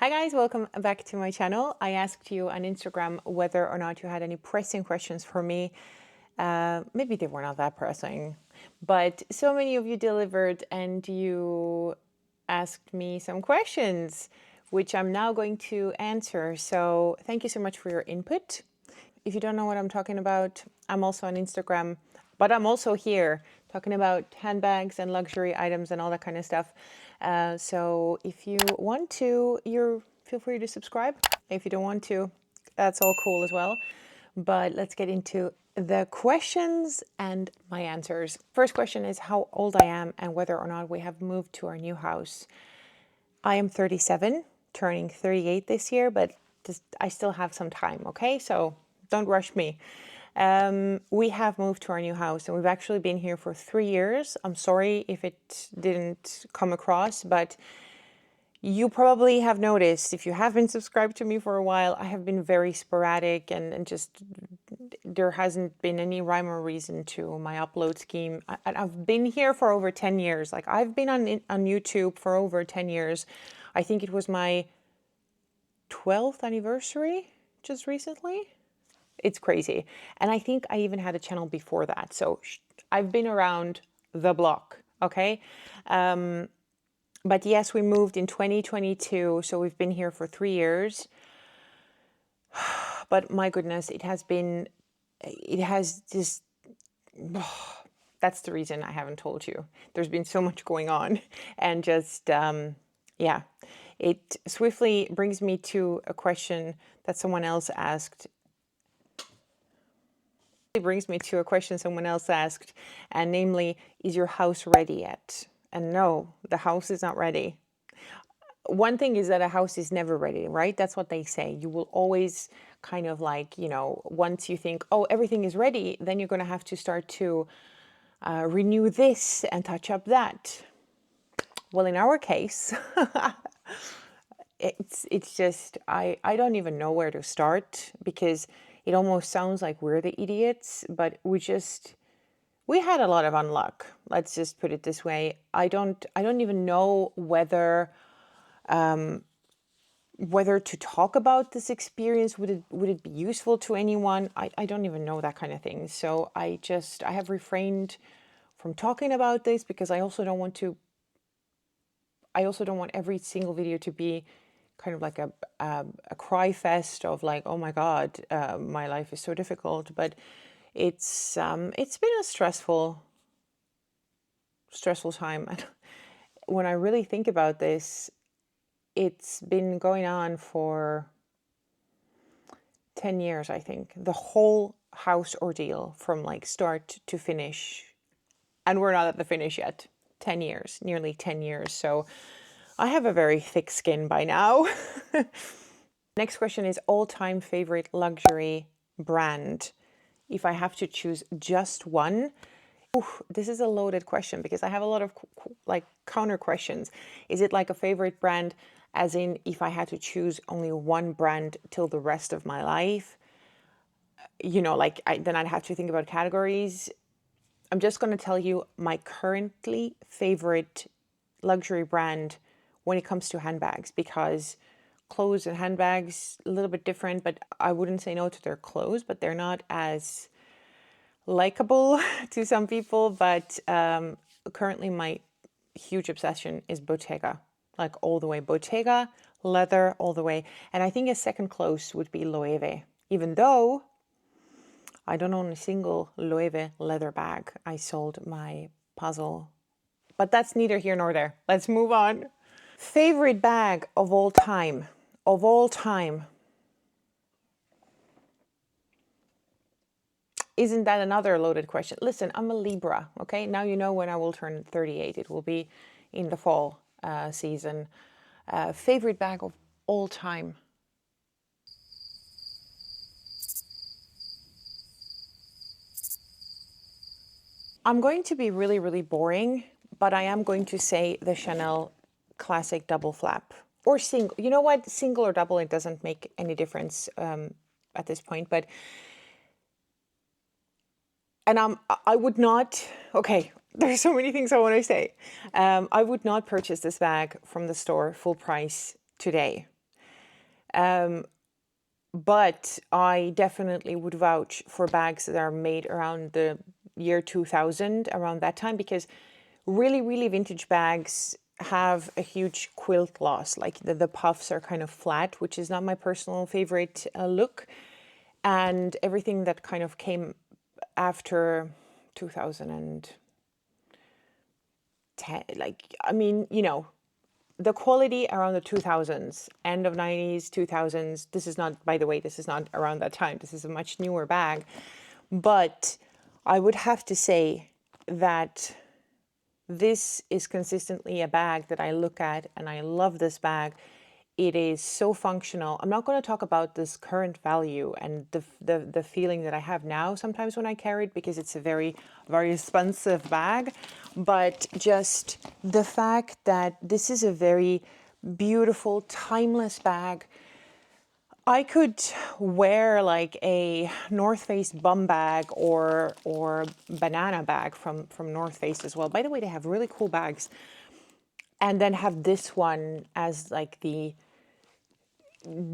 Hi guys, welcome back to my channel. I asked you on Instagram whether or not you had any pressing questions for me. Maybe they were not that pressing, but so many of you delivered and you asked me some questions, which I'm now going to answer. So thank you so much for your input. If you don't know what I'm talking about, I'm also on Instagram, but I'm also here talking about handbags and luxury items and all that kind of stuff. So if you want to, feel free to subscribe. If you don't want to, that's all cool as well. But let's get into the questions and my answers. First question is how old I am and whether or not we have moved to our new house. I am 37, turning 38 this year, but I still have some time, okay? So don't rush me. We have moved to our new house and we've actually been here for 3 years. I'm sorry if it didn't come across, but you probably have noticed, if you have been subscribed to me for a while, I have been very sporadic and just there hasn't been any rhyme or reason to my upload scheme. I've been here for over 10 years. Like I've been on YouTube for over 10 years. I think it was my 12th anniversary just recently. It's crazy. And I think I even had a channel before that. So I've been around the block, okay? But yes, we moved in 2022, so we've been here for 3 years. But my goodness, it has just, that's the reason I haven't told you. There's been so much going on and just, yeah. It swiftly brings me to a question that someone else asked. It brings me to a question someone else asked, and namely, is your house ready yet? And no, the house is not ready. One thing is that a house is never ready, right? That's what they say. You will always kind of like, you know, once you think, oh, everything is ready, then you're going to have to start to renew this and touch up that. Well, in our case, it's just, I don't even know where to start because it almost sounds like we're the idiots, but we had a lot of unluck. Let's just put it this way. I don't even know whether to talk about this experience. Would it be useful to anyone? I don't even know that kind of thing. So I have refrained from talking about this because I also don't want every single video to be kind of like a cry fest of like, oh my God, my life is so difficult. But it's been a stressful time. And when I really think about this, it's been going on for 10 years, I think. The whole house ordeal from like start to finish. And we're not at the finish yet. 10 years, nearly 10 years. So I have a very thick skin by now. Next question is all-time favorite luxury brand. If I have to choose just one, this is a loaded question because I have a lot of like counter questions. Is it like a favorite brand as in if I had to choose only one brand till the rest of my life? You know, like then I'd have to think about categories. I'm just going to tell you my currently favorite luxury brand when it comes to handbags, because clothes and handbags a little bit different, but I wouldn't say no to their clothes, but they're not as likable to some people. But currently my huge obsession is Bottega, like all the way. Bottega, leather, all the way. And I think a second close would be Loewe, even though I don't own a single Loewe leather bag. I sold my puzzle, but that's neither here nor there. Let's move on. Favorite bag of all time. Of all time. Isn't that another loaded question? Listen, I'm a Libra, okay? Now you know when I will turn 38. It will be in the fall season. Favorite bag of all time. I'm going to be really, really boring, but I am going to say the Chanel classic double flap. Or single. You know what? Single or double, it doesn't make any difference at this point. But I would not, okay, there's so many things I want to say. I would not purchase this bag from the store full price today. But I definitely would vouch for bags that are made around the year 2000, around that time, because really, really vintage bags have a huge quilt loss. Like the puffs are kind of flat, which is not my personal favorite look. And everything that kind of came after 2010, like, I mean, you know, the quality around the 2000s, end of 90s, 2000s, this is not, by the way, this is not around that time. This is a much newer bag. But I would have to say that this is consistently a bag that I look at and I love this bag. It is so functional. I'm not going to talk about this current value and the feeling that I have now sometimes when I carry it, because it's a very, very expensive bag. But just the fact that this is a very beautiful, timeless bag. I could wear like a North Face bum bag or banana bag from North Face as well. By the way, they have really cool bags. And then have this one as like the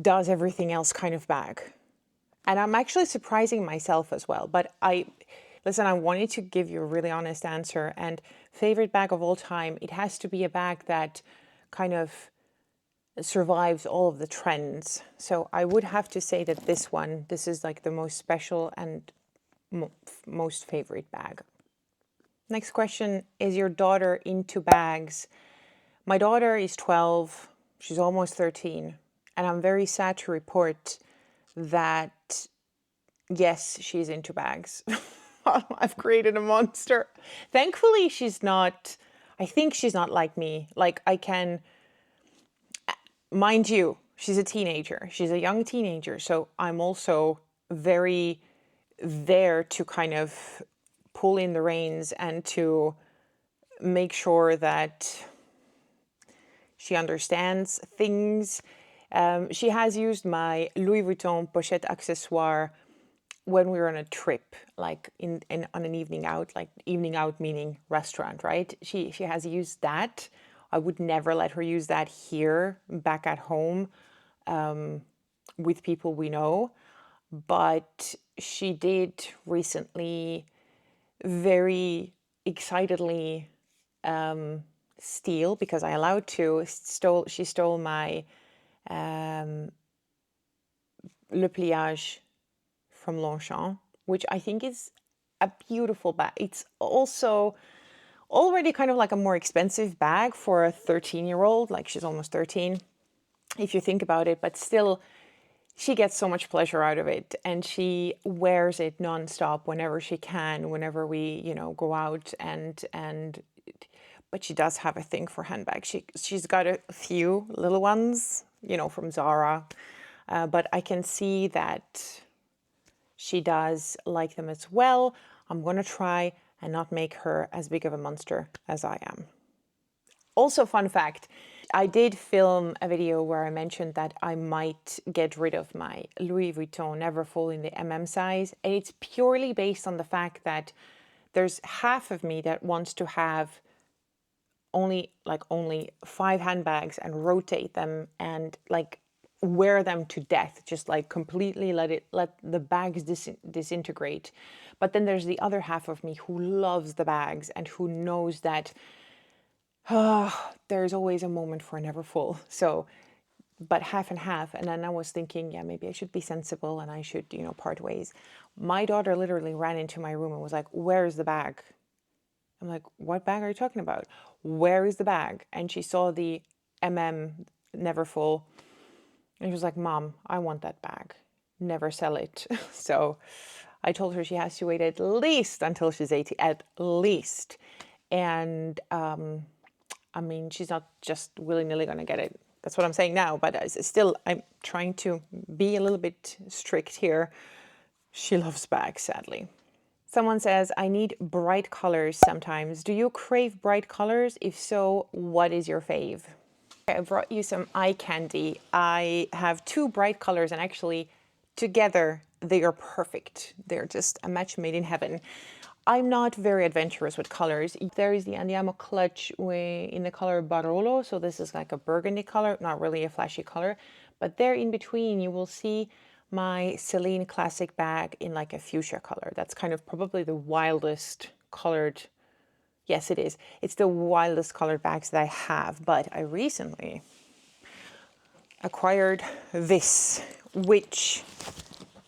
does everything else kind of bag. And I'm actually surprising myself as well. But listen, I wanted to give you a really honest answer. And favorite bag of all time, it has to be a bag that kind of survives all of the trends. So I would have to say that this is like the most special and most favorite bag. Next question, is your daughter into bags? My daughter is 12, she's almost 13, and I'm very sad to report that, yes, she's into bags. I've created a monster. Thankfully, I think she's not like me. Like mind you, she's a teenager. She's a young teenager. So I'm also very there to kind of pull in the reins and to make sure that she understands things. She has used my Louis Vuitton pochette accessoire when we were on a trip, like on an evening out, like evening out meaning restaurant, right? She has used that. I would never let her use that here, back at home, with people we know. But she did recently very excitedly steal, because I allowed to, she stole my Le Pliage from Longchamp, which I think is a beautiful bag. It's also already kind of like a more expensive bag for a 13-year-old, like she's almost 13, if you think about it, but still she gets so much pleasure out of it, and she wears it nonstop whenever she can, whenever we, you know, go out and but she does have a thing for handbags. She's got a few little ones, you know, from Zara, but I can see that she does like them as well. I'm going to try and not make her as big of a monster as I am. Also, fun fact, I did film a video where I mentioned that I might get rid of my Louis Vuitton Neverfull in the size. And it's purely based on the fact that there's half of me that wants to have only 5 handbags and rotate them and like wear them to death, just like completely let the bags disintegrate. But then there's the other half of me who loves the bags and who knows that there's always a moment for a Neverfull. So, but half and half. And then I was thinking, yeah, maybe I should be sensible and I should, you know, part ways. My daughter literally ran into my room and was like, "Where's the bag?" I'm like, "What bag are you talking about? Where is the bag?" And she saw the Neverfull. And she was like, "Mom, I want that bag. Never sell it." So I told her she has to wait at least until she's 18, at least. And I mean, she's not just willy-nilly going to get it. That's what I'm saying now. But still, I'm trying to be a little bit strict here. She loves bags, sadly. Someone says, "I need bright colors sometimes. Do you crave bright colors? If so, what is your fave?" I brought you some eye candy. I have 2 bright colors, and actually together they are perfect. They're just a match made in heaven. I'm not very adventurous with colors. There is the Andiamo clutch in the color Barolo. So this is like a burgundy color, not really a flashy color. But there in between, you will see my Celine Classic bag in like a fuchsia color. That's kind of probably the wildest colored. Yes, it is. It's the wildest colored bags that I have. But I recently acquired this, which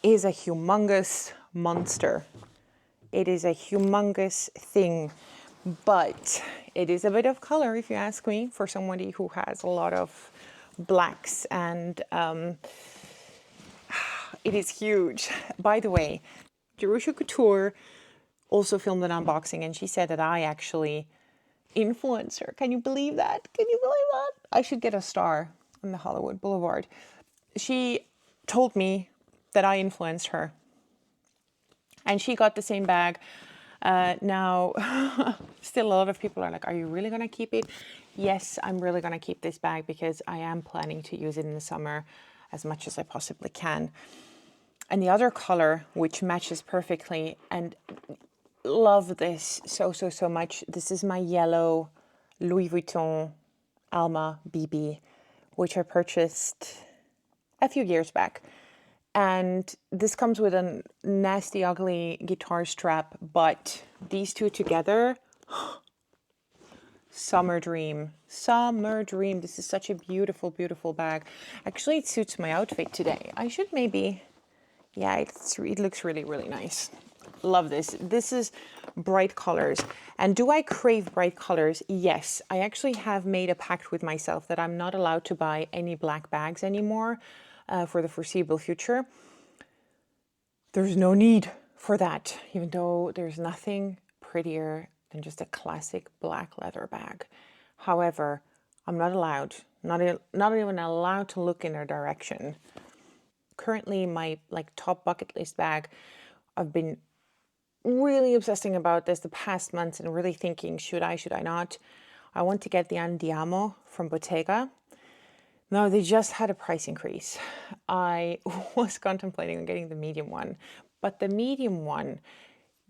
is a humongous monster. It is a humongous thing, but it is a bit of color, if you ask me, for somebody who has a lot of blacks, and it is huge. By the way, Jerusha Couture also filmed an unboxing, and she said that I actually influenced her. Can you believe that? Can you believe that? I should get a star on the Hollywood Boulevard. She told me that I influenced her, and she got the same bag. Now, still a lot of people are like, are you really going to keep it? Yes, I'm really going to keep this bag because I am planning to use it in the summer as much as I possibly can. And the other color, which matches perfectly, and love this so much. This is my yellow Louis Vuitton Alma BB, which I purchased a few years back. And this comes with a nasty, ugly guitar strap, but these two together, summer dream, summer dream. This is such a beautiful, beautiful bag. Actually, it suits my outfit today. I should maybe, yeah, it looks really, really nice. Love this. This is bright colors. And do I crave bright colors? Yes. I actually have made a pact with myself that I'm not allowed to buy any black bags anymore for the foreseeable future. There's no need for that, even though there's nothing prettier than just a classic black leather bag. However, I'm not allowed, not even allowed to look in their direction. Currently, my top bucket list bag, I've been really obsessing about this the past months and really thinking, should I not? I want to get the Andiamo from Bottega. No, they just had a price increase. I was contemplating on getting the medium one, but the medium one,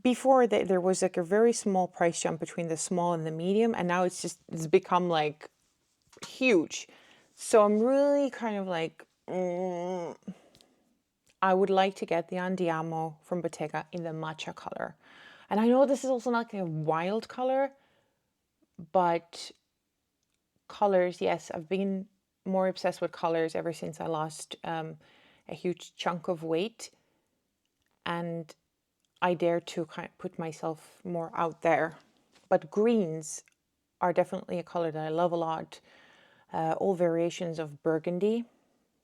before there was like a very small price jump between the small and the medium, and now it's become like huge. So I'm really kind of like, I would like to get the Andiamo from Bottega in the matcha color. And I know this is also not like a wild color, but colors, yes, I've been more obsessed with colors ever since I lost a huge chunk of weight, and I dare to kind of put myself more out there. But greens are definitely a color that I love a lot. All variations of burgundy.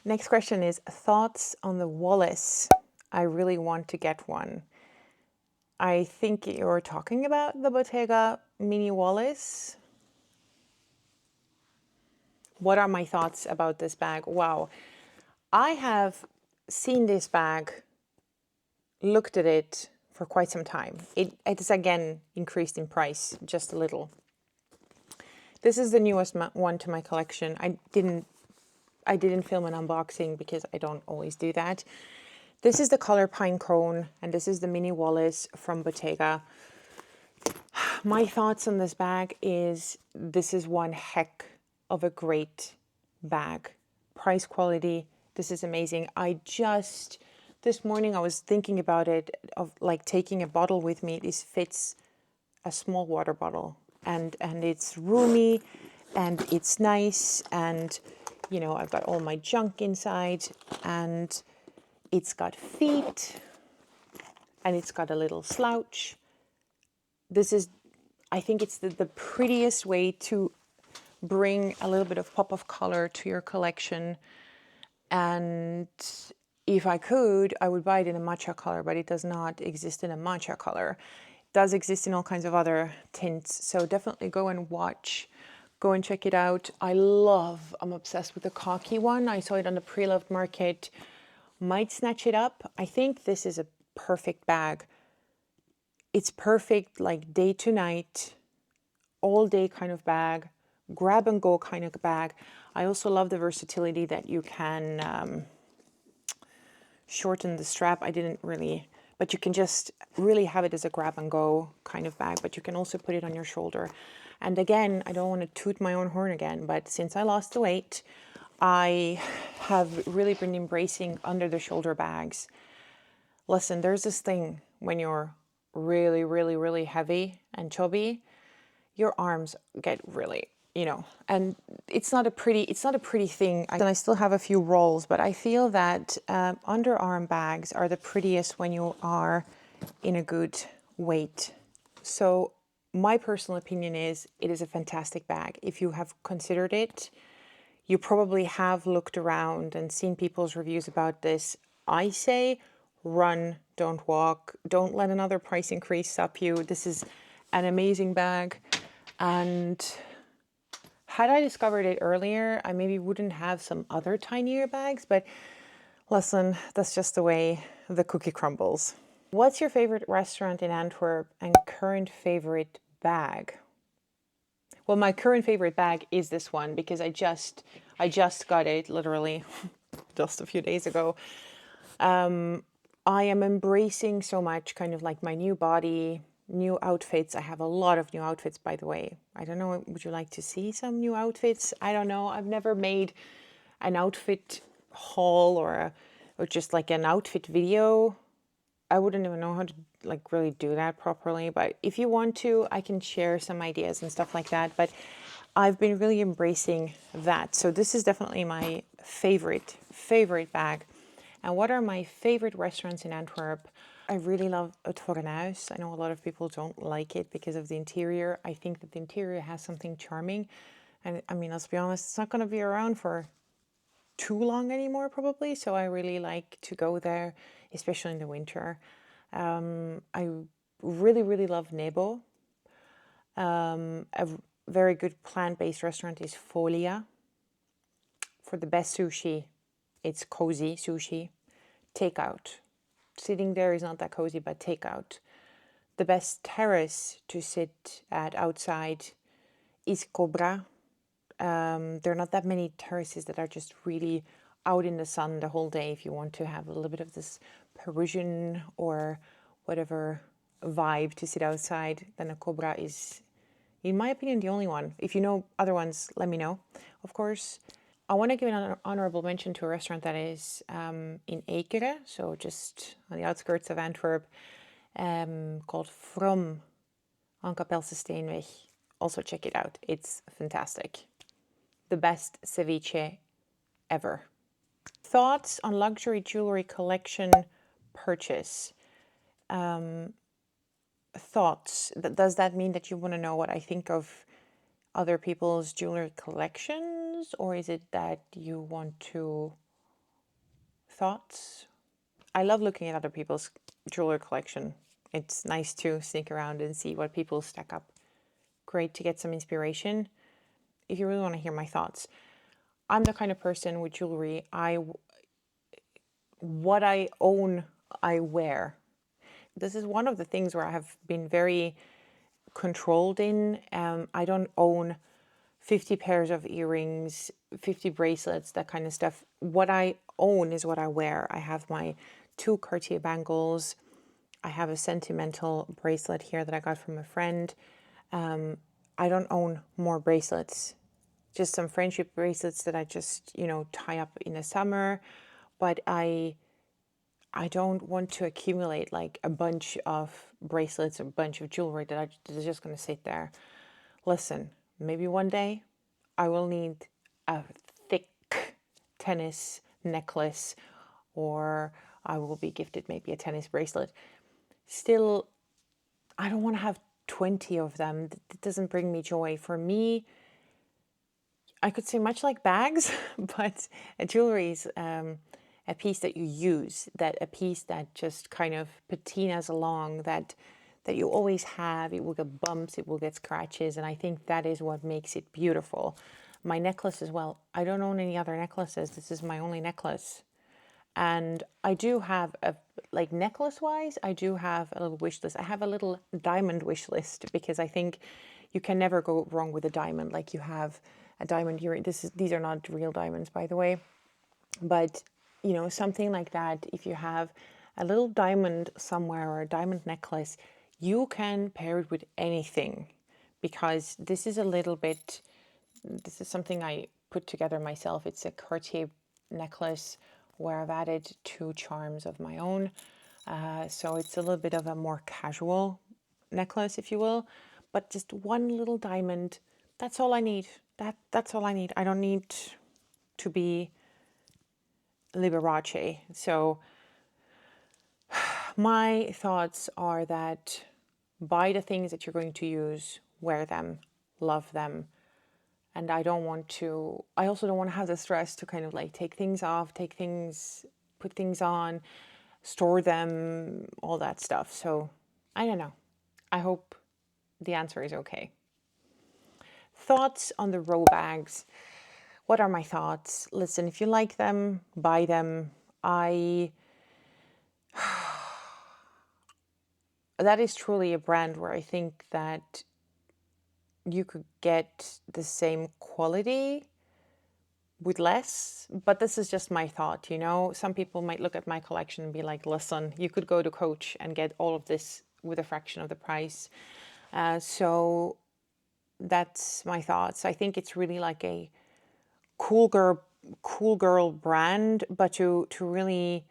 Next question is thoughts on the Wallace. I really want to get one. I think you're talking about the Bottega Mini Wallace. What are my thoughts about this bag? Wow. I have seen this bag, looked at it for quite some time. It is again increased in price just a little. This is the newest one to my collection. I didn't film an unboxing because I don't always do that. This is the color Pine Cone, and this is the Mini Wallace from Bottega. My thoughts on this bag is this is one heck of a great bag. Price quality, this is amazing. This morning I was thinking about it, of like taking a bottle with me. This fits a small water bottle, and it's roomy and it's nice, and you know, I've got all my junk inside, and it's got feet, and it's got a little slouch. I think it's the prettiest way to bring a little bit of pop of color to your collection. And if I could, I would buy it in a matcha color, but it does not exist in a matcha color. It does exist in all kinds of other tints. So definitely go and check it out. I'm obsessed with the khaki one. I saw it on the pre-loved market. Might snatch it up. I think this is a perfect bag. It's perfect like day to night, all day kind of bag, grab and go kind of bag. I also love the versatility that you can shorten the strap. But you can just really have it as a grab and go kind of bag, but you can also put it on your shoulder. And again, I don't want to toot my own horn again, but since I lost the weight, I have really been embracing under the shoulder bags. Listen, there's this thing when you're really, really, really heavy and chubby, your arms get really, and it's not a pretty thing. And I still have a few rolls, but I feel that underarm bags are the prettiest when you are in a good weight. So my personal opinion is it is a fantastic bag. If you have considered it, you probably have looked around and seen people's reviews about this. I say run, don't walk. Don't let another price increase stop you. This is an amazing bag. And had I discovered it earlier, I maybe wouldn't have some other tinier bags. But listen, that's just the way the cookie crumbles. What's your favorite restaurant in Antwerp and current favorite bag? Well, my current favorite bag is this one because I just got it literally just a few days ago. I am embracing so much kind of like my new body, new outfits. I have a lot of new outfits, by the way. I don't know, would you like to see some new outfits? I don't know. I've never made an outfit haul or just like an outfit video. I wouldn't even know how to like really do that properly, but if you want to, I can share some ideas and stuff like that. But I've been really embracing that. So this is definitely my favorite bag. And what are my favorite restaurants in Antwerp? I really love Het Fornuis. I know a lot of people don't like it because of the interior. I think that the interior has something charming. And I mean, let's be honest, it's not going to be around for too long anymore probably, so I really like to go there, especially in the winter. I really love Nevah. A very good plant-based restaurant is Folia. For the best sushi, it's cozy sushi. Takeout. Sitting there is not that cozy, but takeout. The best terrace to sit at outside is Cobra. There are not that many terraces that are just really out in the sun the whole day. If you want to have a little bit of this Parisian or whatever vibe to sit outside, then a Cobra is, in my opinion, the only one. If you know other ones, let me know, of course. I want to give an honorable mention to a restaurant that is in Ekeren, so just on the outskirts of Antwerp, called From on Kapelse Steenweg. Also check it out. It's fantastic. The best ceviche ever. Thoughts on luxury jewelry collection purchase? Thoughts. Does that mean that you want to know what I think of other people's jewelry collections? Or is it that you want to... Thoughts? I love looking at other people's jewelry collection. It's nice to sneak around and see what people stack up. Great to get some inspiration. If you really want to hear my thoughts, I'm the kind of person with jewelry, what I own, I wear. This is one of the things where I have been very controlled in. I don't own 50 pairs of earrings, 50 bracelets, that kind of stuff. What I own is what I wear. I have my 2 Cartier bangles. I have a sentimental bracelet here that I got from a friend. I don't own more bracelets. Just some friendship bracelets that I just, tie up in the summer. But I don't want to accumulate like a bunch of bracelets, a bunch of jewelry that is just going to sit there. Listen, maybe one day I will need a thick tennis necklace, or I will be gifted maybe a tennis bracelet. Still, I don't want to have 20 of them. It doesn't bring me joy. For me, I could say much like bags, but jewelry is a piece that you use, a piece that just kind of patinas along, that you always have. It will get bumps, it will get scratches, and I think that is what makes it beautiful. My necklace as well. I don't own any other necklaces. This is my only necklace. And I do have necklace-wise, I do have a little wish list. I have a little diamond wish list because I think you can never go wrong with a diamond. Like you have a diamond earring. These are not real diamonds, by the way. But, something like that, if you have a little diamond somewhere or a diamond necklace, you can pair it with anything, because this is something I put together myself. It's a Cartier necklace where I've added 2 charms of my own. So it's a little bit of a more casual necklace, if you will, but just one little diamond. That's all I need. That's all I need. I don't need to be Liberace. So my thoughts are that buy the things that you're going to use, wear them, love them. And I also don't want to have the stress to kind of like take things off, put things on, store them, all that stuff. So I don't know. I hope the answer is okay. Thoughts on the row bags. What are my thoughts? Listen, if you like them, buy them. That is truly a brand where I think that you could get the same quality with less, but this is just my thought, you know. Some people might look at my collection and be like, listen, you could go to Coach and get all of this with a fraction of the price. So that's my thoughts. I think it's really like a cool girl brand, but to really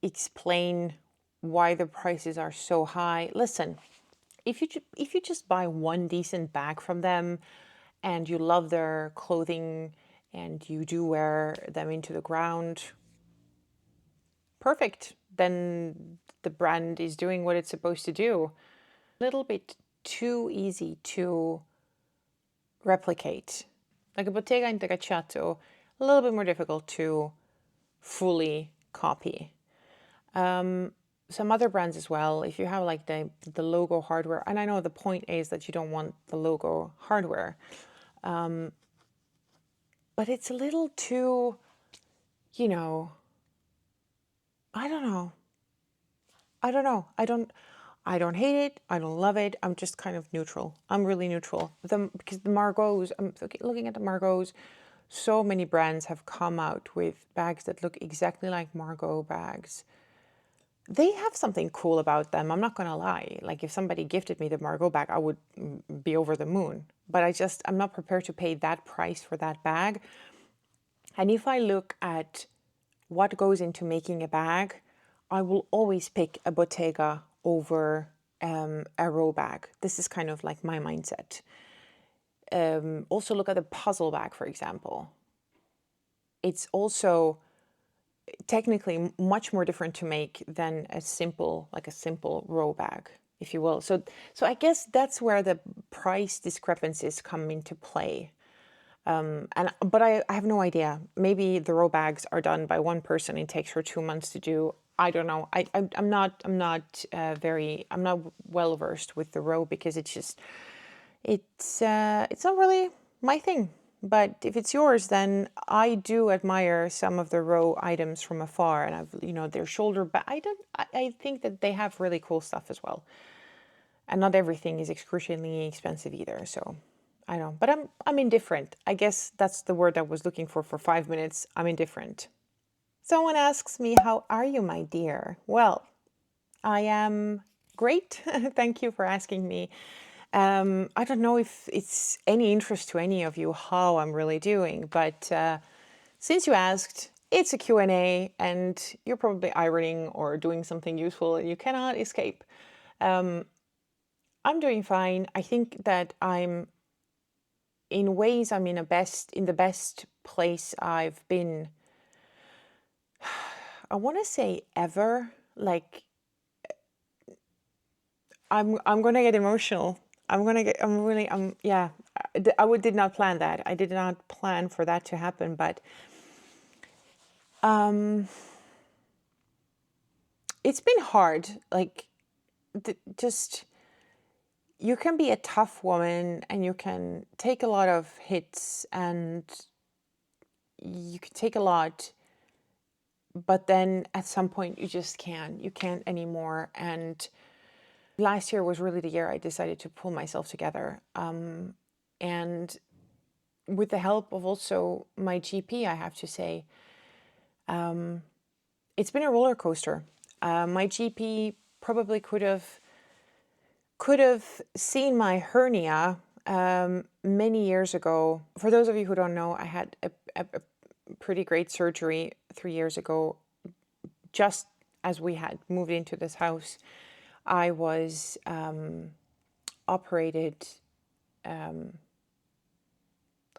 explain why the prices are so high. Listen, if you just buy one decent bag from them and you love their clothing and you do wear them into the ground, perfect. Then the brand is doing what it's supposed to do. A little bit too easy to replicate. Like a Bottega and a little bit more difficult to fully copy. Some other brands as well, if you have like the logo hardware, and I know the point is that you don't want the logo hardware, but it's a little too, you know, I don't know. I don't hate it. I don't love it. I'm just kind of neutral. I'm really neutral. Because the Margaux, I'm looking at the Margaux, so many brands have come out with bags that look exactly like Margaux bags. They have something cool about them. I'm not going to lie. Like if somebody gifted me the Margaux bag, I would be over the moon. But I'm not prepared to pay that price for that bag. And if I look at what goes into making a bag, I will always pick a Bottega over a row bag. This is kind of like my mindset. Also look at a puzzle bag, for example. It's also technically much more different to make than a simple row bag, if you will. So I guess that's where the price discrepancies come into play. But I have no idea. Maybe the row bags are done by one person. It takes her 2 months to do. I don't know. I'm not well versed with the row because it's not really my thing. But if it's yours, then I do admire some of the row items from afar, and their shoulder bag. I think that they have really cool stuff as well, and not everything is excruciatingly expensive either. So I don't know, but I'm indifferent. I guess that's the word I was looking for 5 minutes. I'm indifferent. Someone asks me, "How are you, my dear?" Well, I am great. Thank you for asking me. I don't know if it's any interest to any of you how I'm really doing, but since you asked, it's a Q&A and you're probably ironing or doing something useful and you cannot escape. I'm doing fine. I think that I'm in the best place I've been. I want to say ever. Like I'm gonna get emotional. Yeah. Did not plan that. I did not plan for that to happen, but it's been hard. Like just you can be a tough woman and you can take a lot of hits and you can take a lot, but then at some point you just can't. You can't anymore. And last year was really the year I decided to pull myself together. And with the help of also my GP, I have to say, it's been a roller coaster. My GP probably could have seen my hernia Many years ago, for those of you who don't know, I had a pretty great surgery 3 years ago. Just as we had moved into this house, I was operated. I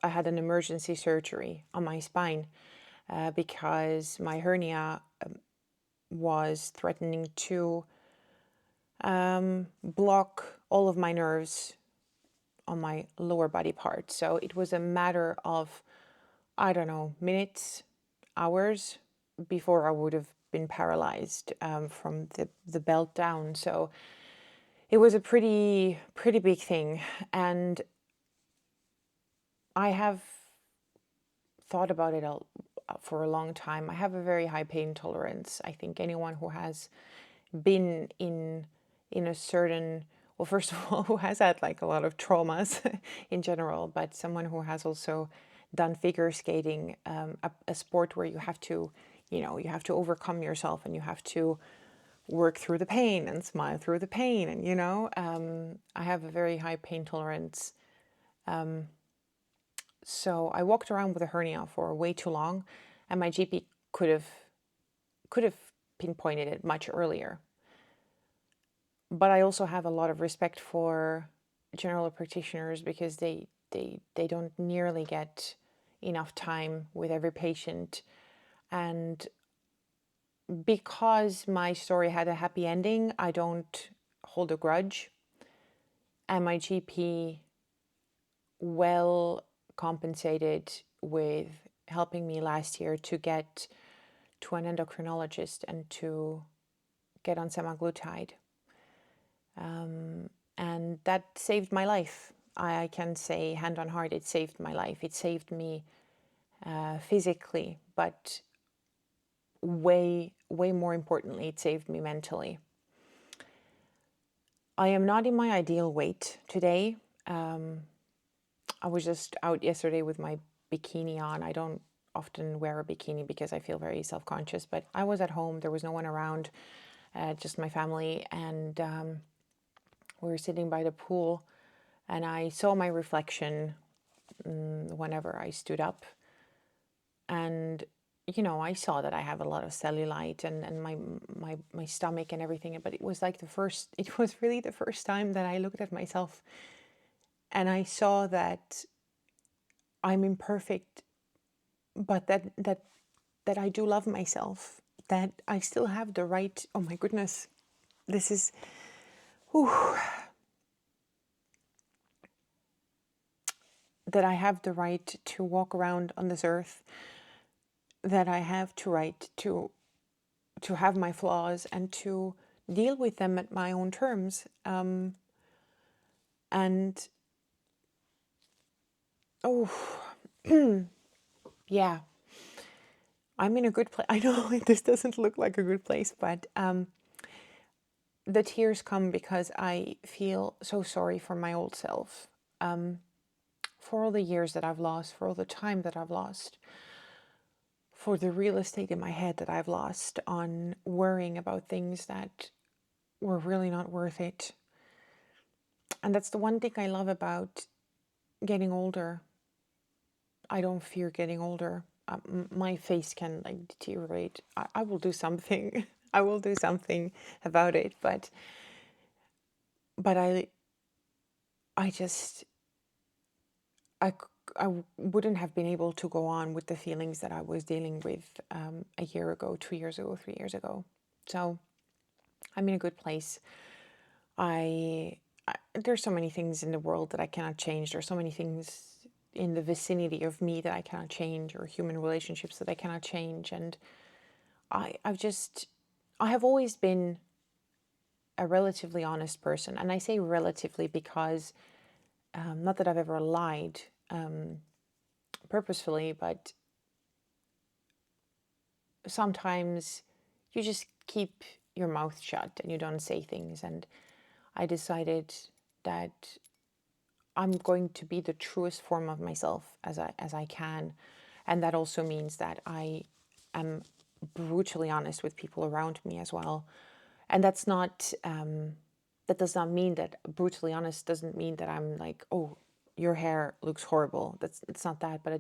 had an emergency surgery on my spine because my hernia was threatening to block all of my nerves on my lower body part. So it was a matter of, I don't know, minutes, hours before I would have been paralyzed from the belt down. So it was a pretty big thing. And I have thought about it for a long time. I have a very high pain tolerance. I think anyone who has been in a certain, well, first of all, who has had like a lot of traumas in general, but someone who has also done figure skating, a sport where you have to, you have to overcome yourself and you have to work through the pain and smile through the pain. And, I have a very high pain tolerance. So I walked around with a hernia for way too long, and my GP could have pinpointed it much earlier. But I also have a lot of respect for general practitioners because they don't nearly get enough time with every patient. And because my story had a happy ending, I don't hold a grudge. And my GP well compensated with helping me last year to get to an endocrinologist and to get on semaglutide. And that saved my life. I can say hand on heart, it saved my life. It saved me physically, but way more importantly, it saved me mentally. I am not in my ideal weight today. I was just out yesterday with my bikini on. I don't often wear a bikini because I feel very self-conscious, but I was at home. There was no one around, just my family, and we were sitting by the pool, and I saw my reflection whenever I stood up. And, I saw that I have a lot of cellulite and my stomach and everything, but it was really the first time that I looked at myself and I saw that I'm imperfect, but that I do love myself, that I still have the right, oh my goodness, this is, whew, that I have the right to walk around on this earth, that I have the right to have my flaws and to deal with them at my own terms. And, oh, yeah, I'm in a good place. I know this doesn't look like a good place, but the tears come because I feel so sorry for my old self, for all the years that I've lost, for all the time that I've lost, for the real estate in my head that I've lost on worrying about things that were really not worth it. And that's the one thing I love about getting older. I don't fear getting older. My face can like deteriorate. I will do something. I will do something about it. But I just, I wouldn't have been able to go on with the feelings that I was dealing with a year ago, 2 years ago, 3 years ago. So I'm in a good place. There's so many things in the world that I cannot change. There's so many things in the vicinity of me that I cannot change, or human relationships that I cannot change. And I have always been a relatively honest person. And I say relatively because not that I've ever lied purposefully, but sometimes you just keep your mouth shut and you don't say things. And I decided that I'm going to be the truest form of myself as I can. And that also means that I am brutally honest with people around me as well. And that's not, that does not mean that brutally honest doesn't mean that I'm like, oh, your hair looks horrible. It's not that, but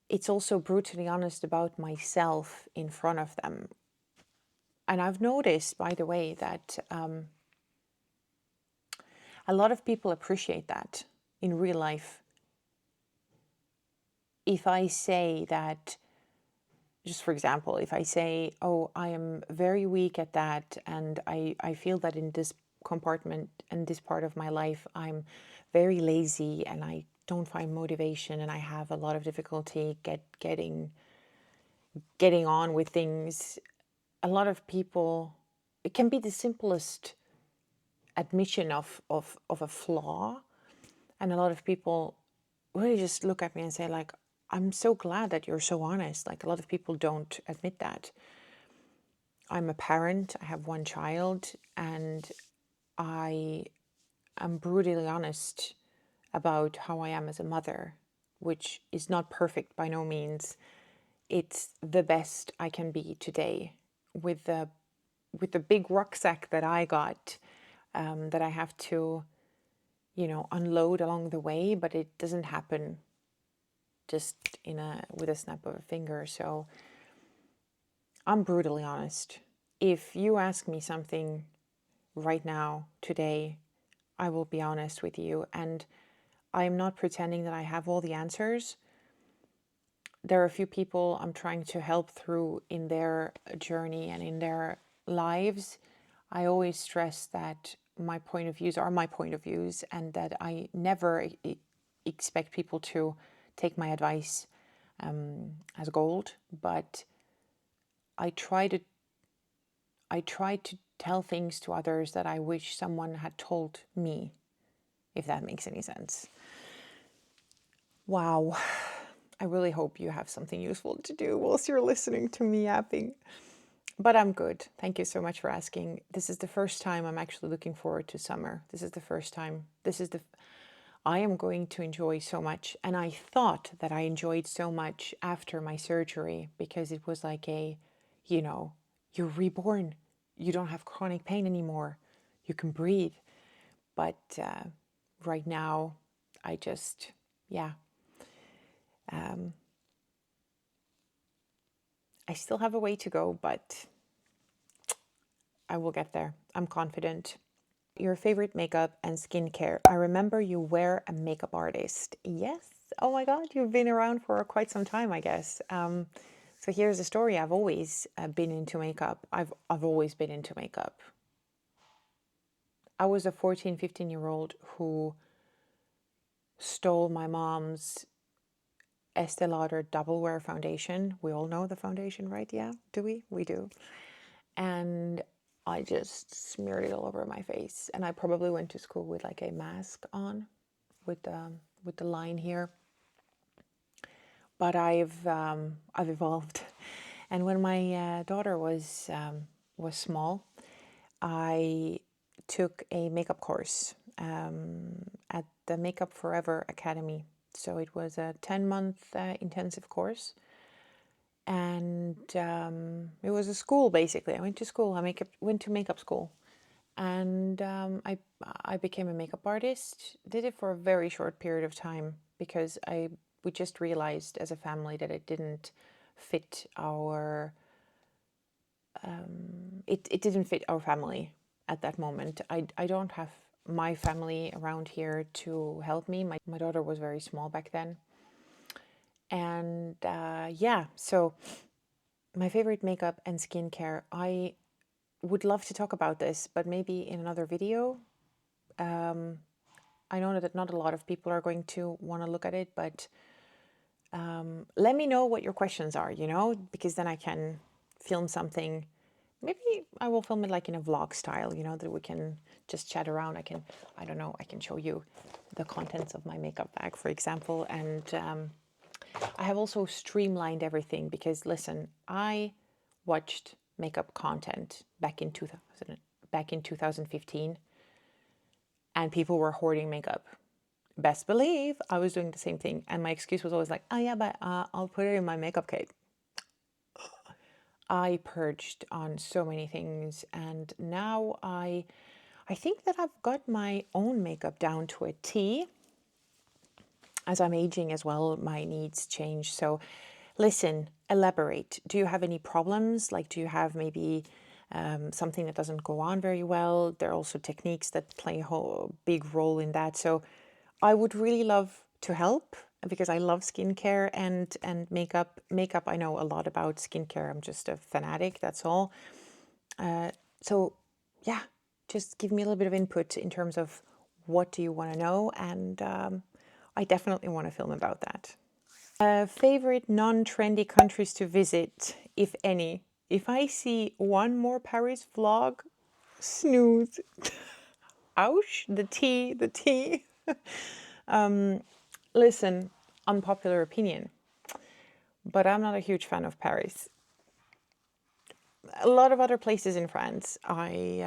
it's also brutally honest about myself in front of them. And I've noticed, by the way, that a lot of people appreciate that in real life. If I say that, just for example, if I say, oh, I am very weak at that, and I feel that in this compartment and this part of my life, I'm very lazy and I don't find motivation and I have a lot of difficulty getting on with things. A lot of people, it can be the simplest admission of a flaw, and a lot of people really just look at me and say, like, I'm so glad that you're so honest. Like, a lot of people don't admit that. I'm a parent, I have one child, and I am brutally honest about how I am as a mother, which is not perfect by no means. It's the best I can be today with the big rucksack that I got, that I have to, unload along the way, but it doesn't happen just with a snap of a finger. So I'm brutally honest. If you ask me something right now, today, I will be honest with you. And I'm not pretending that I have all the answers. There are a few people I'm trying to help through in their journey and in their lives. I always stress that my point of views are my point of views, and that I never expect people to take my advice as gold, but I try to tell things to others that I wish someone had told me, if that makes any sense. Wow. I really hope you have something useful to do whilst you're listening to me yapping. But I'm good. Thank you so much for asking. This is the first time I'm actually looking forward to summer. This is the first time. I am going to enjoy so much. And I thought that I enjoyed so much after my surgery, because it was like you're reborn. You don't have chronic pain anymore. You can breathe. But right now, I just, yeah. I still have a way to go, but I will get there. I'm confident. Your favorite makeup and skincare. I remember you were a makeup artist. Yes. Oh my God, you've been around for quite some time, I guess. So here's a story. I've always been into makeup. I've always been into makeup. I was a 14, 15-year-old who stole my mom's Estee Lauder Double Wear foundation. We all know the foundation, right? Yeah, do we? We do. And I just smeared it all over my face. And I probably went to school with like a mask on with the line here. But I've evolved. And when my daughter was small, I took a makeup course at the Makeup Forever Academy. So it was a 10-month intensive course. And it was a school, basically. I went to school. Went to makeup school. And I became a makeup artist. Did it for a very short period of time, because we just realized as a family that it didn't fit our... It didn't fit our family at that moment. I don't have my family around here to help me. My daughter was very small back then. And yeah, so my favorite makeup and skincare. I would love to talk about this, but maybe in another video. I know that not a lot of people are going to want to look at it, but let me know what your questions are, because then I can film something. Maybe I will film it like in a vlog style, that we can just chat around. I can show you the contents of my makeup bag, for example. And I have also streamlined everything because, listen, I watched makeup content back in 2015, and people were hoarding makeup. Best believe I was doing the same thing. And my excuse was always like, oh yeah, but I'll put it in my makeup kit. I purged on so many things, and now I think that I've got my own makeup down to a T. as I'm aging as well, my needs change. So listen, elaborate. Do you have any problems? Like, do you have maybe something that doesn't go on very well? There are also techniques that play a whole big role in that. So I would really love to help because I love skincare and makeup. Makeup, I know a lot about. Skincare, I'm just a fanatic, that's all. So yeah, just give me a little bit of input in terms of what do you want to know, and I definitely want to film about that. Favorite non-trendy countries to visit, if any. If I see one more Paris vlog, snooze. Ouch, the tea. Listen, unpopular opinion, but I'm not a huge fan of Paris. A lot of other places in France, I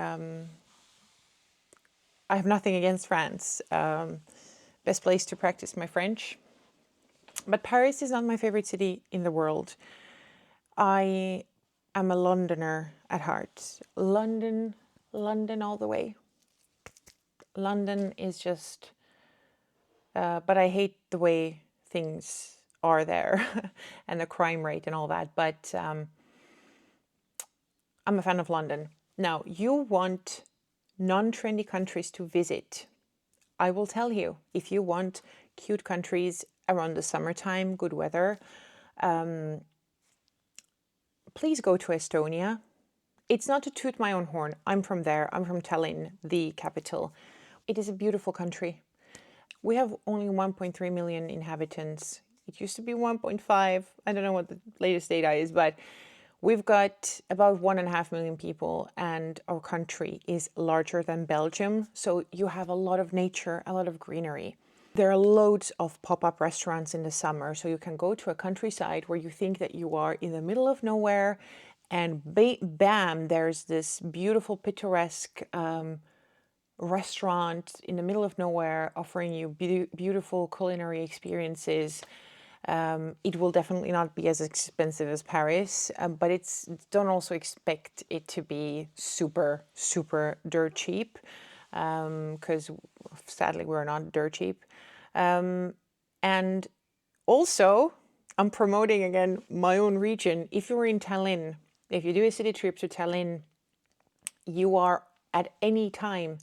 have nothing against France. Best place to practice my French. But Paris is not my favorite city in the world. I am a Londoner at heart. London all the way. London is just, but I hate the way things are there and the crime rate and all that. But I'm a fan of London. Now, you want non-trendy countries to visit. I will tell you, if you want cute countries around the summertime, good weather, please go to Estonia. It's not to toot my own horn. I'm from there. I'm from Tallinn, the capital. It is a beautiful country. We have only 1.3 million inhabitants. It used to be 1.5. I don't know what the latest data is, but we've got about 1.5 million people, and our country is larger than Belgium. So you have a lot of nature, a lot of greenery. There are loads of pop-up restaurants in the summer. So you can go to a countryside where you think that you are in the middle of nowhere, and bam, there's this beautiful, picturesque restaurant in the middle of nowhere offering you beautiful culinary experiences. It will definitely not be as expensive as Paris, but don't also expect it to be super, super dirt cheap, because sadly we're not dirt cheap. And also, I'm promoting again my own region. If you're in Tallinn, if you do a city trip to Tallinn, you are at any time,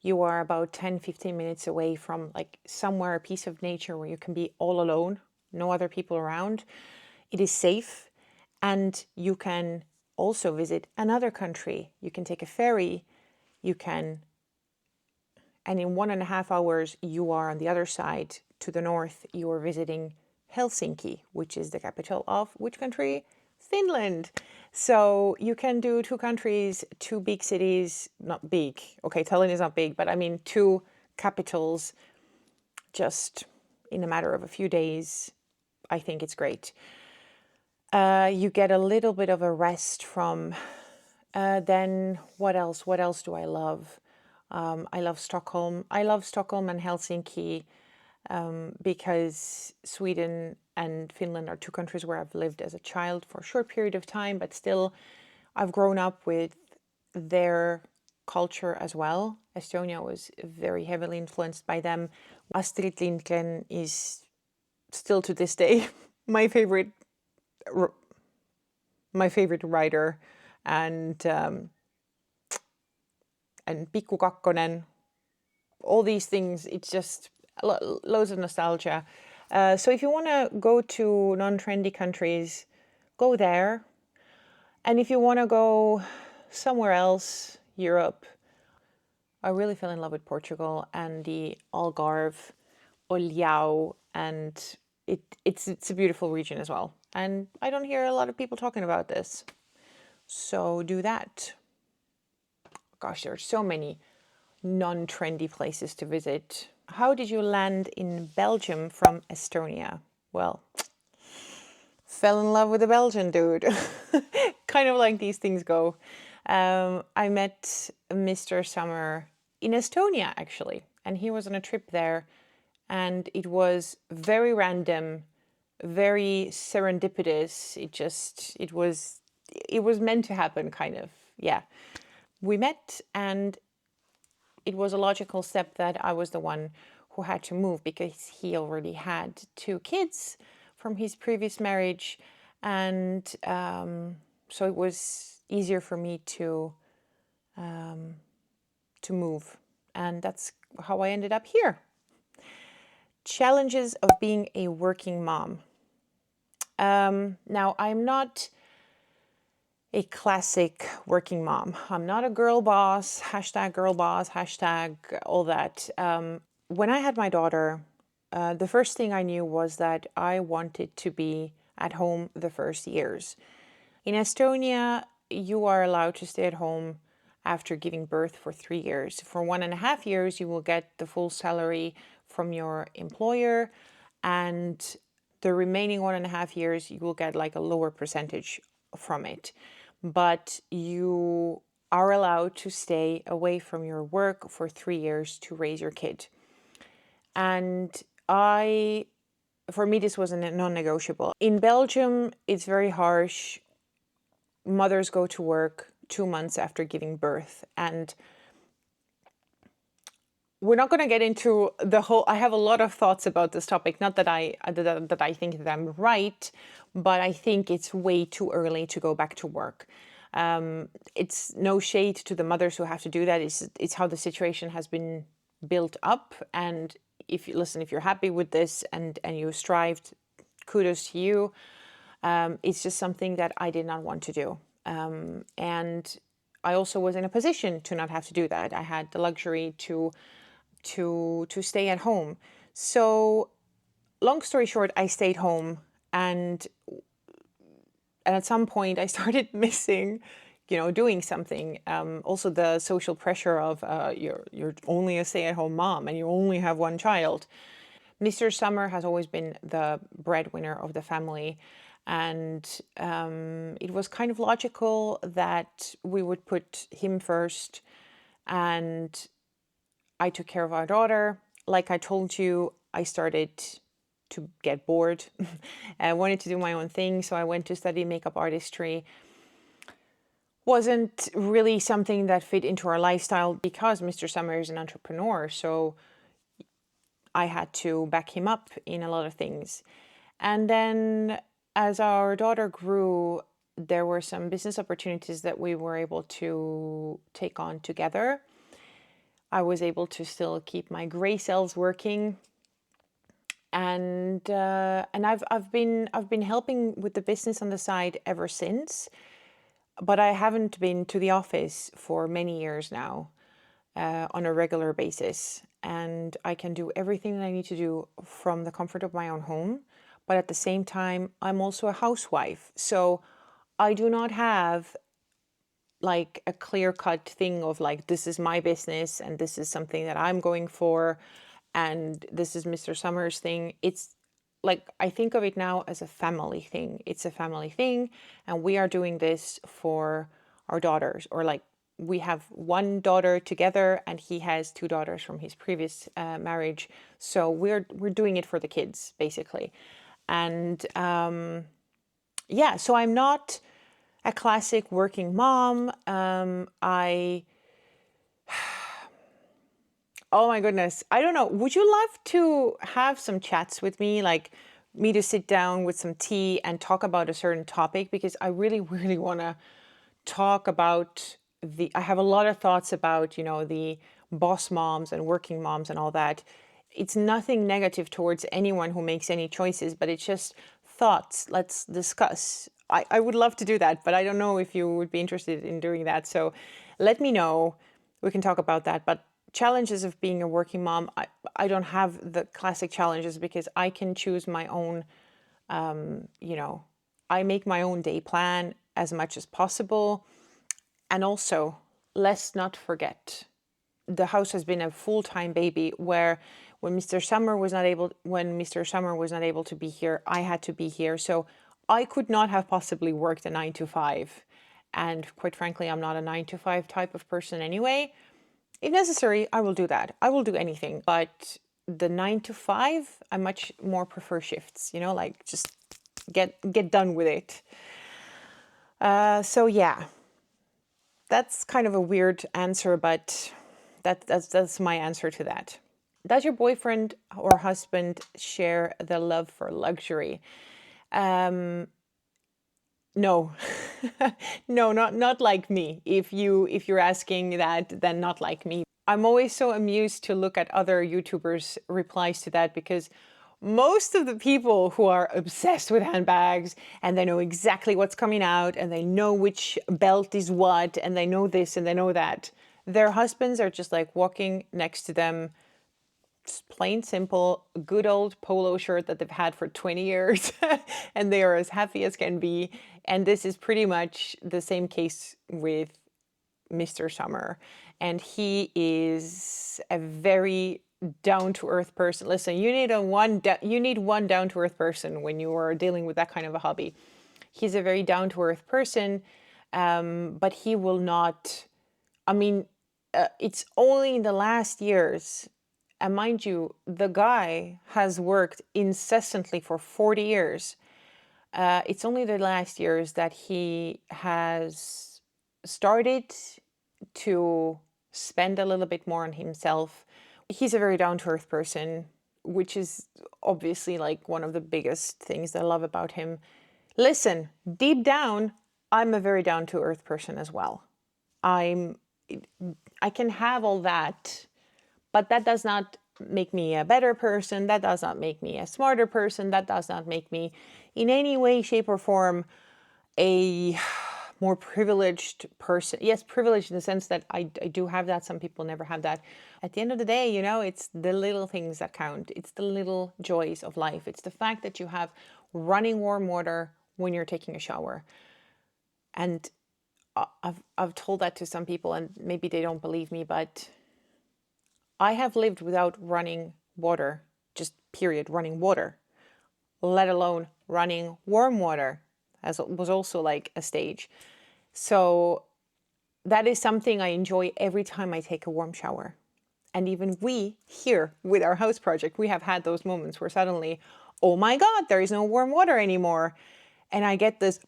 you are about 10-15 minutes away from like somewhere, a piece of nature where you can be all alone, no other people around. It is safe, and you can also visit another country. You can take a ferry, and in 1.5 hours you are on the other side. To the north, you are visiting Helsinki, which is the capital of which country? Finland. So you can do 2 countries, 2 big cities, not big. Okay, Tallinn is not big, but I mean 2 capitals just in a matter of a few days. I think it's great. You get a little bit of a rest from, then what else? What else do I love? I love Stockholm. I love Stockholm and Helsinki because Sweden and Finland are 2 countries where I've lived as a child for a short period of time, but still I've grown up with their culture as well. Estonia was very heavily influenced by them. Astrid Lindgren is still to this day my favorite writer, and Pikku Kakkonen, all these things. It's just loads of nostalgia. So if you want to go to non-trendy countries, go there. And if you want to go somewhere else, Europe, I really fell in love with Portugal and the Algarve, Olhão, and it's a beautiful region as well. And I don't hear a lot of people talking about this. So do that. Gosh, there are so many non-trendy places to visit. How did you land in Belgium from Estonia? Well, fell in love with a Belgian dude. Kind of like these things go. I met Mr. Summer in Estonia, actually, and he was on a trip there, and it was very random, very serendipitous. It was meant to happen, kind of. Yeah. We met, and it was a logical step that I was the one who had to move because he already had 2 kids from his previous marriage. And so it was easier for me to move. And that's how I ended up here. Challenges of being a working mom. Now, I'm not a classic working mom. I'm not a girl boss, #girl boss, all that. When I had my daughter, the first thing I knew was that I wanted to be at home the first years. In Estonia, you are allowed to stay at home after giving birth for 3 years. For 1.5 years, you will get the full salary from your employer, and the remaining 1.5 years, you will get like a lower percentage from it. But you are allowed to stay away from your work for 3 years to raise your kid. And for me, this was a non-negotiable. In Belgium, it's very harsh. Mothers go to work 2 months after giving birth. And we're not going to get into the whole, I have a lot of thoughts about this topic. Not that I think that I'm right, but I think it's way too early to go back to work. It's no shade to the mothers who have to do that. It's how the situation has been built up. And if you're happy with this and you strived, kudos to you. It's just something that I did not want to do. And I also was in a position to not have to do that. I had the luxury to stay at home. So long story short, I stayed home, and at some point I started missing, doing something. Also the social pressure of you're only a stay-at-home mom and you only have one child. Mr. Summer has always been the breadwinner of the family, and it was kind of logical that we would put him first, and I took care of our daughter. Like I told you, I started to get bored. I wanted to do my own thing, so I went to study makeup artistry. Wasn't really something that fit into our lifestyle because Mr. Summer is an entrepreneur, so I had to back him up in a lot of things. And then as our daughter grew, there were some business opportunities that we were able to take on together. I was able to still keep my gray cells working, and I've been helping with the business on the side ever since. But I haven't been to the office for many years now, on a regular basis, and I can do everything that I need to do from the comfort of my own home. But at the same time, I'm also a housewife, so I do not have like a clear-cut thing of like, this is my business and this is something that I'm going for and this is Mr. Summer's thing. It's like, I think of it now as a family thing. It's a family thing, and we are doing this for our daughters, or like, we have one daughter together and he has 2 daughters from his previous marriage. So we're doing it for the kids, basically. And yeah, so I'm not a classic working mom. Oh my goodness, I don't know. Would you love to have some chats with me, like me to sit down with some tea and talk about a certain topic? Because I really, really want to talk about I have a lot of thoughts about, the boss moms and working moms and all that. It's nothing negative towards anyone who makes any choices, but it's just thoughts. Let's discuss. I would love to do that, but I don't know if you would be interested in doing that. So let me know. We can talk about that. But challenges of being a working mom, I don't have the classic challenges because I can choose my own, I make my own day plan as much as possible. And also, let's not forget, the house has been a full-time baby where when Mr. Summer was not able to be here, I had to be here. So I could not have possibly worked a 9 to 5. And quite frankly, I'm not a 9 to 5 type of person anyway. If necessary, I will do that. I will do anything. But the 9 to 5, I much more prefer shifts, like just get done with it. So yeah, that's kind of a weird answer, but that's my answer to that. Does your boyfriend or husband share the love for luxury? No. No, not like me. If you're asking that, then not like me. I'm always so amused to look at other YouTubers' replies to that, because most of the people who are obsessed with handbags and they know exactly what's coming out and they know which belt is what and they know this and they know that, their husbands are just like walking next to them, plain simple, good old polo shirt that they've had for 20 years and they are as happy as can be. And this is pretty much the same case with Mr. Summer. And he is a very down-to-earth person. Listen, you need one down-to-earth person when you are dealing with that kind of a hobby. He's a very down-to-earth person, but he will not, I mean, it's only in the last years, and mind you, the guy has worked incessantly for 40 years. It's only the last years that he has started to spend a little bit more on himself. He's a very down-to-earth person, which is obviously like one of the biggest things that I love about him. Listen, deep down, I'm a very down-to-earth person as well. I can have all that, but that does not make me a better person. That does not make me a smarter person. That does not make me in any way, shape, or form a more privileged person. Yes, privileged in the sense that I do have that. Some people never have that. At the end of the day, you know, it's the little things that count. It's the little joys of life. It's the fact that you have running warm water when you're taking a shower. And I've told that to some people and maybe they don't believe me, but I have lived without running water, just period, running water, let alone running warm water, as it was also like a stage. So that is something I enjoy every time I take a warm shower. And even we here with our house project, we have had those moments where suddenly, oh my God, there is no warm water anymore. And I get this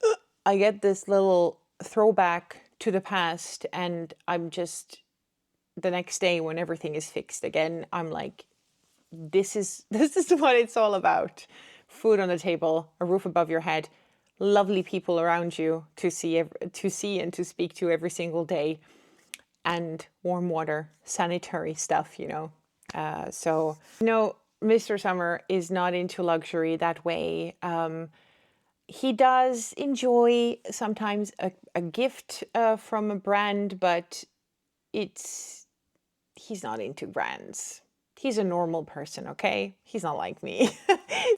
little throwback to the past, and I'm just, the next day when everything is fixed again, I'm like, this is what it's all about. Food on the table, a roof above your head, lovely people around you to see and to speak to every single day, and warm water, sanitary stuff, you know. So, you know, Mr. Summer is not into luxury that way. He does enjoy sometimes a gift from a brand, but he's not into brands. He's a normal person, okay? He's not like me.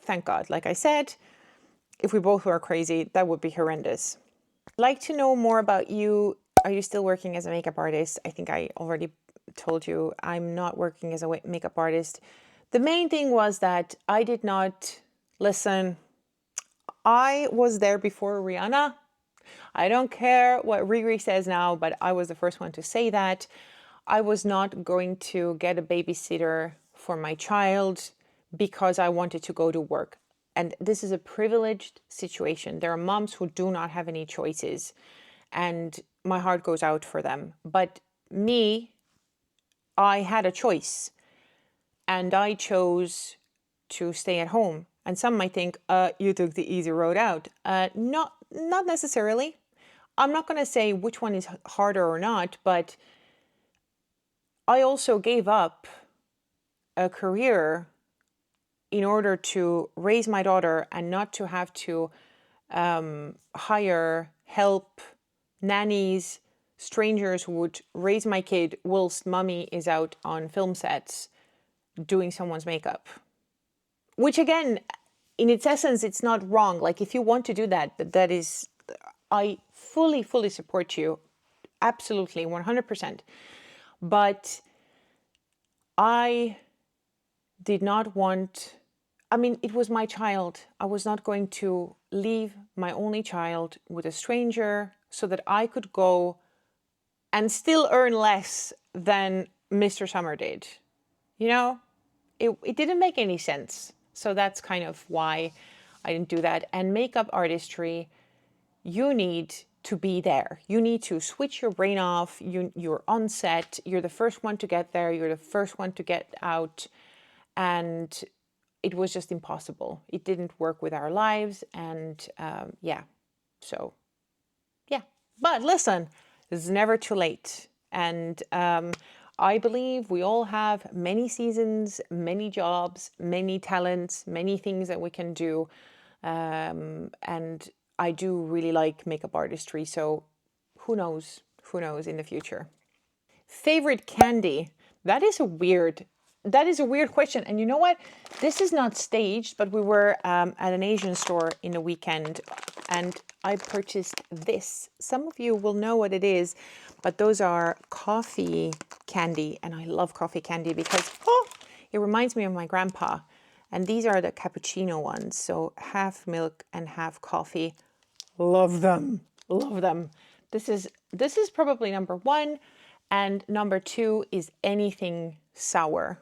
Thank God. Like I said, if we both were crazy, that would be horrendous. I'd like to know more about you. Are you still working as a makeup artist? I think I already told you I'm not working as a makeup artist. The main thing was that I did not listen. I was there before Rihanna. I don't care what Riri says now, but I was the first one to say that. I was not going to get a babysitter for my child because I wanted to go to work. And this is a privileged situation. There are moms who do not have any choices, and my heart goes out for them. But me, I had a choice, and I chose to stay at home. And some might think, you took the easy road out. Not necessarily. I'm not going to say which one is harder or not, but I also gave up a career in order to raise my daughter and not to have to hire help, nannies, strangers who would raise my kid whilst mommy is out on film sets doing someone's makeup. Which again, in its essence, it's not wrong. Like if you want to do that, that is, I fully support you. Absolutely, 100%. But I did not want, I mean, it was my child. I was not going to leave my only child with a stranger so that I could go and still earn less than Mr. Summer did. You know, it didn't make any sense. So that's kind of why I didn't do that. And makeup artistry, you need to be there. You need to switch your brain off. You're on set. You're the first one to get there. You're the first one to get out. and it was just impossible. It didn't work with our lives, and yeah, so yeah. But listen, it's never too late, and I believe we all have many seasons, many jobs, many talents, many things that we can do, and I do really like makeup artistry, so who knows? Who knows in the future? Favorite candy? That is a weird question. And you know what? This is not staged, but we were at an Asian store in the weekend and I purchased this. Some of you will know what it is, but those are coffee candy. And I love coffee candy because it reminds me of my grandpa. And these are the cappuccino ones. So half milk and half coffee. Love them. Love them. This is probably number one. And number two is anything sour.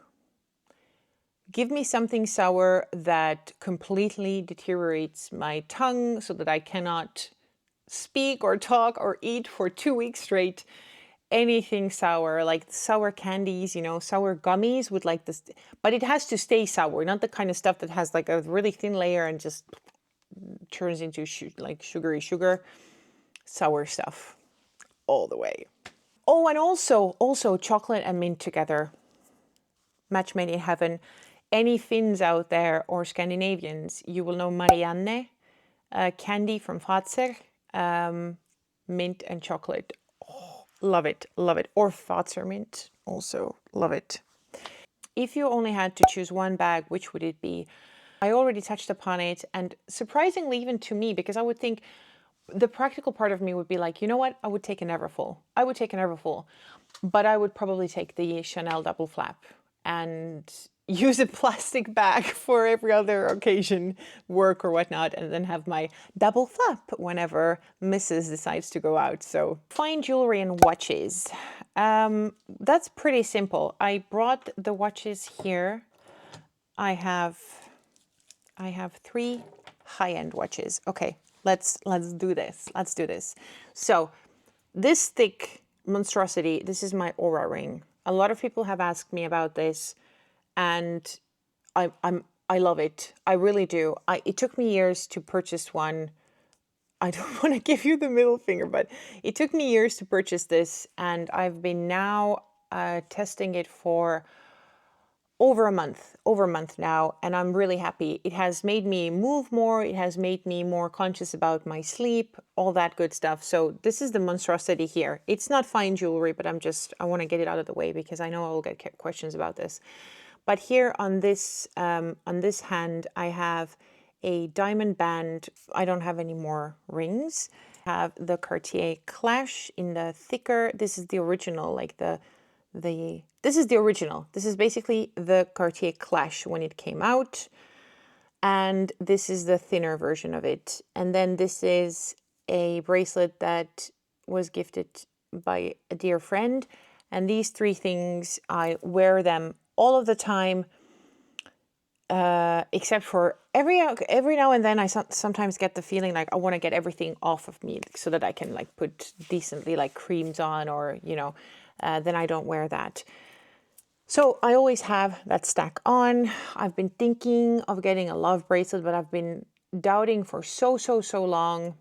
Give me something sour that completely deteriorates my tongue so that I cannot speak or talk or eat for 2 weeks straight. Anything sour, like sour candies, you know, sour gummies with like this, but it has to stay sour, not the kind of stuff that has like a really thin layer and just turns into like sugary sugar. Sour stuff all the way. Oh, and also chocolate and mint together. Match made in heaven. Any Finns out there or Scandinavians, you will know Marianne, candy from Fazer, mint and chocolate. Oh, love it, love it. Or Fazer mint, also love it. If you only had to choose one bag, which would it be? I already touched upon it, and surprisingly, even to me, because I would think the practical part of me would be like, you know what? I would take a Neverfull. I would take a Neverfull, but I would probably take the Chanel double flap and use a plastic bag for every other occasion, work or whatnot, and then have my double flap whenever Mrs. decides to go out. So fine jewelry and watches. That's pretty simple. I brought the watches here. I have 3 high-end watches. Okay, let's do this. Let's do this. So this thick monstrosity, this is my Aura ring. A lot of people have asked me about this, and I love it. I really do. It took me years to purchase one. I don't want to give you the middle finger, but it took me years to purchase this, and I've been now testing it for over a month now, and I'm really happy. It has made me move more. It has made me more conscious about my sleep, all that good stuff. So this is the monstrosity here. It's not fine jewelry, but I want to get it out of the way because I know I will get questions about this. But here on this hand, I have a diamond band. I don't have any more rings. I have the Cartier Clash in the thicker. This is the original, like this is the original. This is basically the Cartier Clash when it came out. And this is the thinner version of it. And then this is a bracelet that was gifted by a dear friend. And these 3 things, I wear them all of the time, except for every now and then I sometimes get the feeling like I want to get everything off of me so that I can like put decently like creams on, or, you know, then I don't wear that. So I always have that stack on. I've been thinking of getting a love bracelet, but I've been doubting for so long.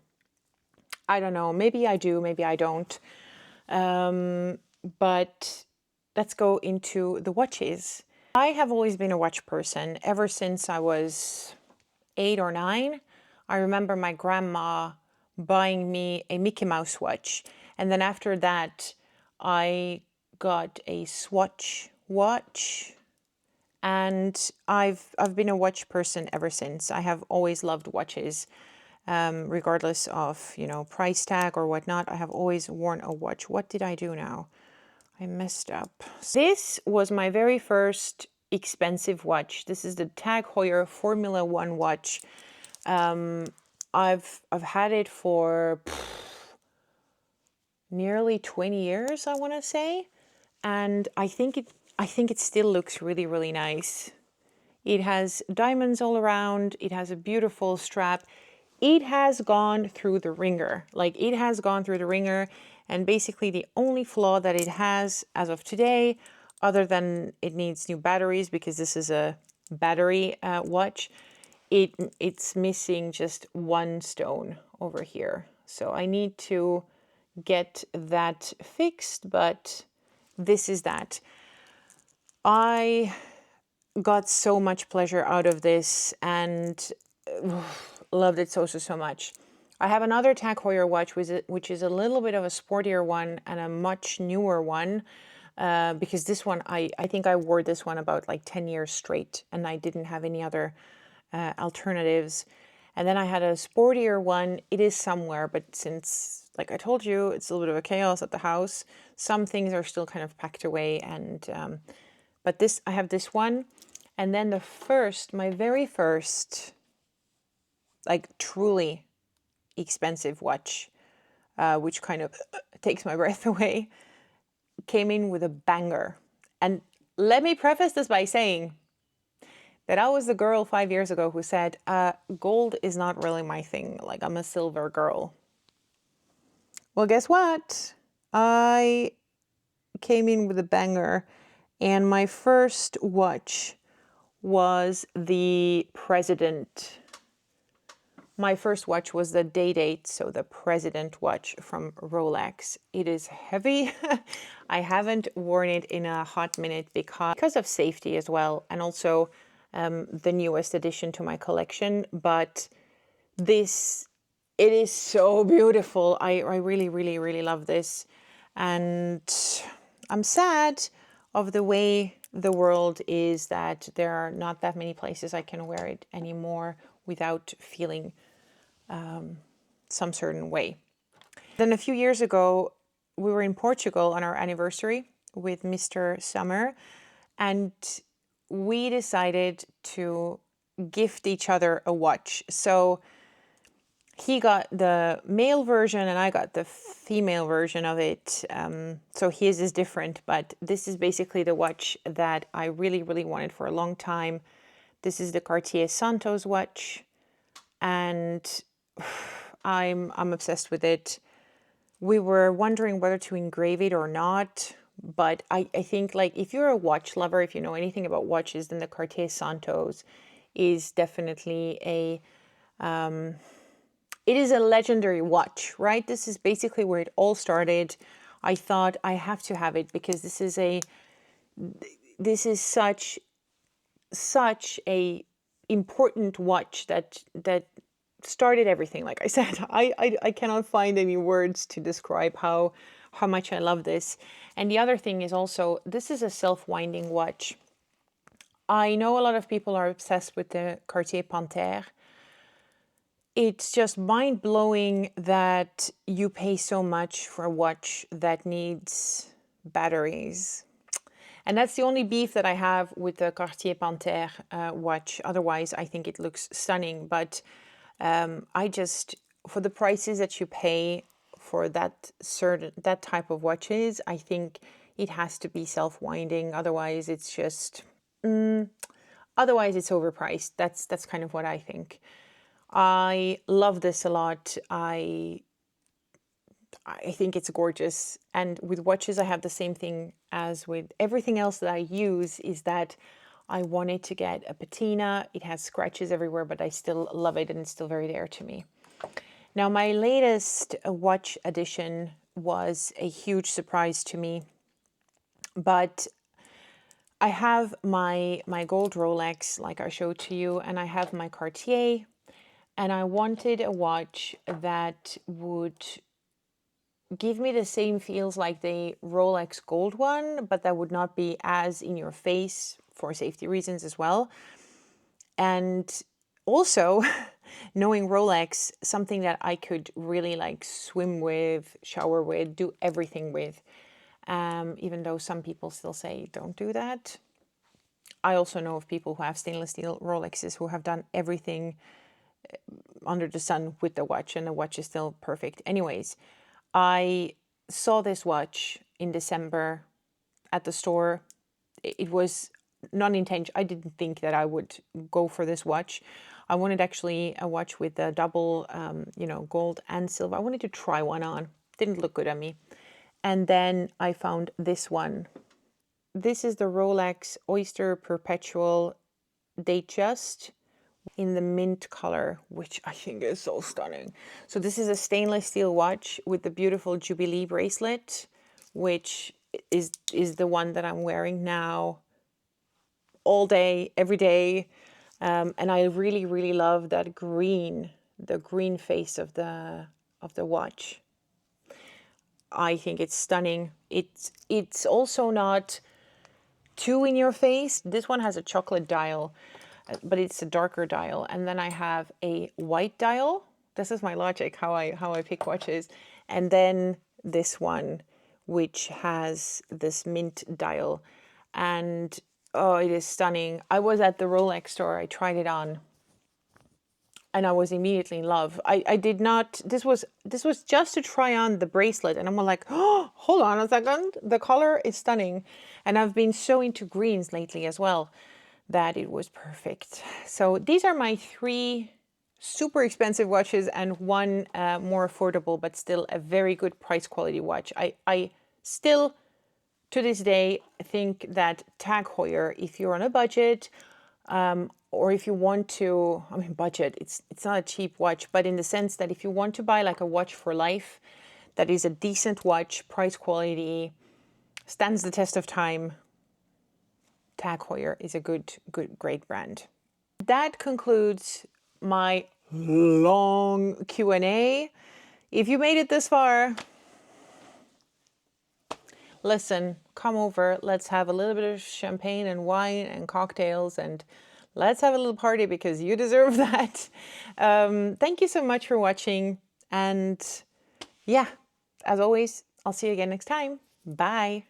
I don't know. Maybe I do, maybe I don't. But let's go into the watches. I have always been a watch person ever since I was 8 or 9. I remember my grandma buying me a Mickey Mouse watch. And then after that, I got a Swatch watch. And I've been a watch person ever since. I have always loved watches, regardless of, you know, price tag or whatnot. I have always worn a watch. What did I do now? I messed up. This was my very first expensive watch. This is the Tag Heuer Formula 1 watch. I've had it for nearly 20 years, I want to say, and I think it still looks really, really nice. It has diamonds all around. It has a beautiful strap. It has gone through the ringer. Like, it has gone through the ringer. And basically the only flaw that it has as of today other than it needs new batteries, because this is a battery watch, it's missing just one stone over here. So I need to get that fixed, but this is that. I got so much pleasure out of this and loved it so much. I have another Tag Heuer watch, which is a little bit of a sportier one and a much newer one, because this one, I think I wore this one about like 10 years straight, and I didn't have any other alternatives. And then I had a sportier one. It is somewhere, but since, like I told you, it's a little bit of a chaos at the house, some things are still kind of packed away. And but this, I have this one. And then my very first, like truly expensive watch, which kind of takes my breath away, came in with a banger. And let me preface this by saying that I was the girl 5 years ago who said, gold is not really my thing. Like, I'm a silver girl. Well, guess what? I came in with a banger, and my first watch was the President. My first watch was the Day-Date, so the President watch from Rolex. It is heavy. I haven't worn it in a hot minute because of safety as well, and also the newest addition to my collection. But it is so beautiful. I really love this. And I'm sad of the way the world is, that there are not that many places I can wear it anymore without feeling some certain way. Then a few years ago, we were in Portugal on our anniversary with Mr. Summer, and we decided to gift each other a watch. So he got the male version and I got the female version of it. So his is different, but this is basically the watch that I really wanted for a long time. This is the Cartier Santos watch, and I'm obsessed with it. We were wondering whether to engrave it or not, but I think, like, if you're a watch lover, if you know anything about watches, then the Cartier Santos is definitely it is a legendary watch, right? This is basically where it all started. I thought I have to have it because this is such a important watch that started everything. Like I said, I cannot find any words to describe how much I love this. And the other thing is also, this is a self-winding watch. I know a lot of people are obsessed with the Cartier Panthère. It's just mind-blowing that you pay so much for a watch that needs batteries. And that's the only beef that I have with the Cartier Panthère watch. Otherwise, I think it looks stunning. But for the prices that you pay for that type of watches, I think it has to be self-winding. Otherwise, it's just, otherwise it's overpriced. That's kind of what I think. I love this a lot. I think it's gorgeous. And with watches, I have the same thing as with everything else that I use, is that I wanted to get a patina. It has scratches everywhere, but I still love it and it's still very dear to me. Now, my latest watch addition was a huge surprise to me, but I have my gold Rolex, like I showed to you, and I have my Cartier, and I wanted a watch that would give me the same feels like the Rolex gold one, but that would not be as in your face for safety reasons as well. And also, knowing Rolex, something that I could really like swim with, shower with, do everything with, even though some people still say don't do that. I also know of people who have stainless steel Rolexes who have done everything under the sun with the watch, and the watch is still perfect. Anyways, I saw this watch in December at the store. It was non-intentional. I didn't think that I would go for this watch. I wanted actually a watch with a double, gold and silver. I wanted to try one on. Didn't look good on me. And then I found this one. this is the Rolex Oyster Perpetual Datejust in the mint color, which I think is so stunning. So this is a stainless steel watch with the beautiful Jubilee bracelet, which is the one that I'm wearing now all day, every day. And I really, really love that green, the green face of the watch. I think it's stunning. It's also not too in your face. This one has a chocolate dial, but it's a darker dial. And then I have a white dial. This is my logic, how I pick watches. And then this one, which has this mint dial. And oh, it is stunning. I was at the Rolex store. I tried it on. And I was immediately in love. I did not, this was just to try on the bracelet. And I'm like, oh, hold on a second. The color is stunning. And I've been so into greens lately as well that it was perfect. So these are my 3 super expensive watches and one more affordable, but still a very good price quality watch. I still, to this day, think that Tag Heuer, if you're on a budget, or if you want to, I mean, budget, it's not a cheap watch, but in the sense that if you want to buy like a watch for life, that is a decent watch, price quality, stands the test of time, Tag Heuer is a great brand. That concludes my long Q&A. If you made it this far, listen, come over, let's have a little bit of champagne and wine and cocktails, and let's have a little party because you deserve that. Thank you so much for watching. And yeah, as always, I'll see you again next time. Bye.